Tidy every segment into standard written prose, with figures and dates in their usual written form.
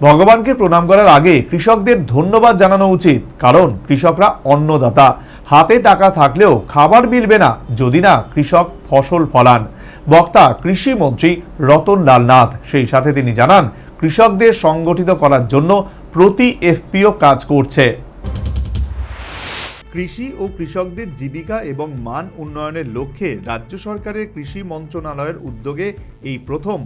ভগবানকে প্রণাম করার আগে কৃষকদের ধন্যবাদ জানানো উচিত, কারণ কৃষকরা অন্নদাতা। হাতে টাকা থাকলেও খাবার মিলবে না যদি না কৃষক ফসল ফলান। বক্তা কৃষি মন্ত্রী রতনলাল নাথ। সেই সাথে তিনি জানান, কৃষকদের সংগঠিত করার জন্য প্রতি এফপিও কাজ করছে। কৃষি ও কৃষকদের জীবিকা এবং মান উন্নয়নের লক্ষ্যে রাজ্য সরকারের কৃষি মন্ত্রণালয়ের উদ্যোগে এই প্রথম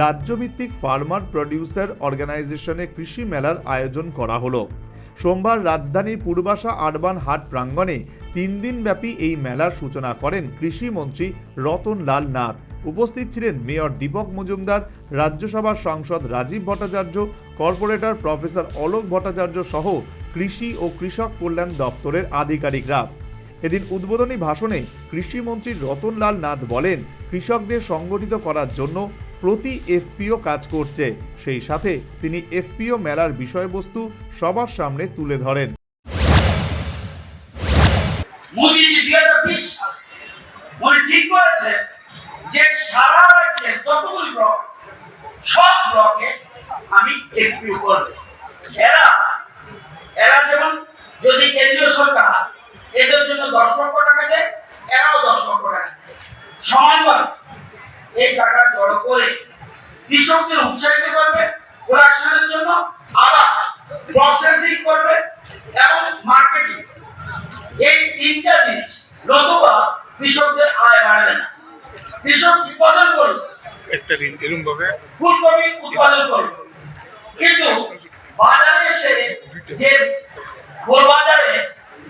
রাজ্যভিত্তিক ফার্মার প্রডিউসার অর্গানাইজেশনে কৃষি মেলার আয়োজন করা হলো। সোমবার রাজধানীর পূর্বাশা আরবান হাট প্রাঙ্গণে 3 দিনব্যাপী এই মেলার সূচনা করেন কৃষিমন্ত্রী রতনলাল নাথ। উপস্থিত ছিলেন মেয়র দীপক মজুমদার, রাজ্যসভার সাংসদ রাজীব ভট্টাচার্য, কর্পোরেটর প্রফেসর অলোক ভট্টাচার্য সহ কৃষি ও কৃষক কল্যাণ দপ্তরের আধিকারিকরা। এদিন উদ্বোধনী ভাষণে কৃষিমন্ত্রী রতনলাল নাথ বলেন, কৃষকদের সংগঠিত করার জন্য প্রতি এফপিও কাজ করছে। সেই সাথে তিনি এফপিও মেলার বিষয়বস্তু সবার সামনে তুলে ধরেন। ঠিক করেছে যে সারা রাজ্যে যতগুলি ব্লক, সব ব্লকে আমি এফপিও করব। এরা যেমন যদি কেন্দ্রীয় সরকার এদের জন্য 10 লক্ষ টাকা দেয়, এরাও 10 লক্ষ টাকা দেয়। সমানভাবে এই টাকা জড়ো করে কৃষকদের উৎসাহিত করবে, প্রোডাকশনের জন্য আবার প্রসেসিং করবে এবং মার্কেটিং। এই তিনটা জিনিস নতুবা কৃষকদের আয় বাড়বে না। কৃষক উৎপাদন করবে, ফুলকপি উৎপাদন করবে, কিন্তু বাজারে এসে যে বাজারে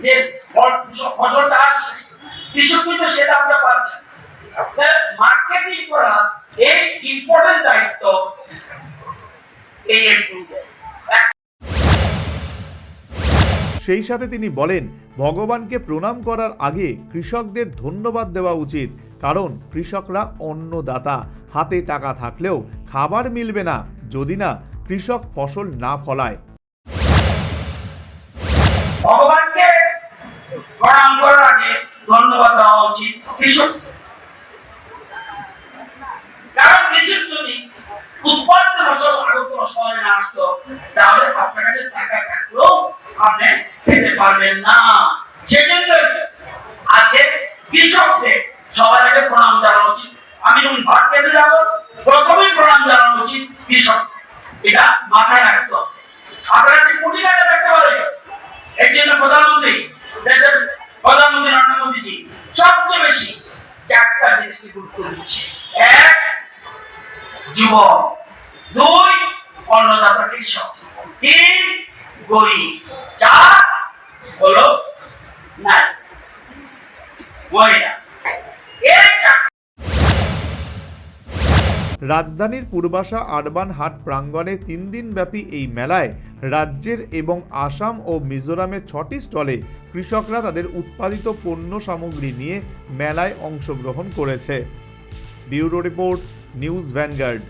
যে ফসলটা আসছে কৃষক কিন্তু সেটা আমরা পাচ্ছি। মার্কেটিং করা এই ইম্পর্টেন্ট দায়িত্ব এই এফপিওদের। সেই সাথে তিনি বলেন, ভগবানকে প্রণাম করার আগে কৃষকদের ধন্যবাদ দেওয়া উচিত, কারণ কৃষকরা অন্নদাতা। হাতে টাকা থাকলেও খাবার মিলবে না যদি না কৃষক ফসল না ফলায়। ভগবানকে প্রণাম করার আগে ধন্যবাদ দেওয়া উচিত কৃষক, কারণ কৃষক যদি উৎপাদিত ফসল আরো কোনো সময় না আসতো তাহলে আপনার কাছে টাকা থাকলেও আপনি খেতে পারবেন না। সেজন্য আজকে কৃষকদের সবার আগে প্রণাম জানানো উচিত। আমি যখন ভাত খেতে যাবো প্রথমেই প্রণাম জানানো উচিত কৃষক, এটা মাথায় রাখতে হবে। আপনার কাছে কোটি টাকা রাখতে পারে, এর জন্য প্রধানমন্ত্রী, দেশের প্রধানমন্ত্রী নরেন্দ্র মোদীজি সবচেয়ে বেশি 4টা জিনিসকে গুরুত্ব দিচ্ছে। 1 যুবক, 2 অন্নদাতা কৃষক, 3 গরিব, 4 হলো নারী মহিলা। রাজধানীর পূর্বাশা আরবান হাট প্রাঙ্গণে 3 দিনব্যাপী এই মেলায় রাজ্যের এবং আসাম ও মিজোরামের 6টি স্টলে কৃষকরা তাদের উৎপাদিত পণ্য সামগ্রী নিয়ে মেলায় অংশগ্রহণ করেছে। Bureau report, news vanguard.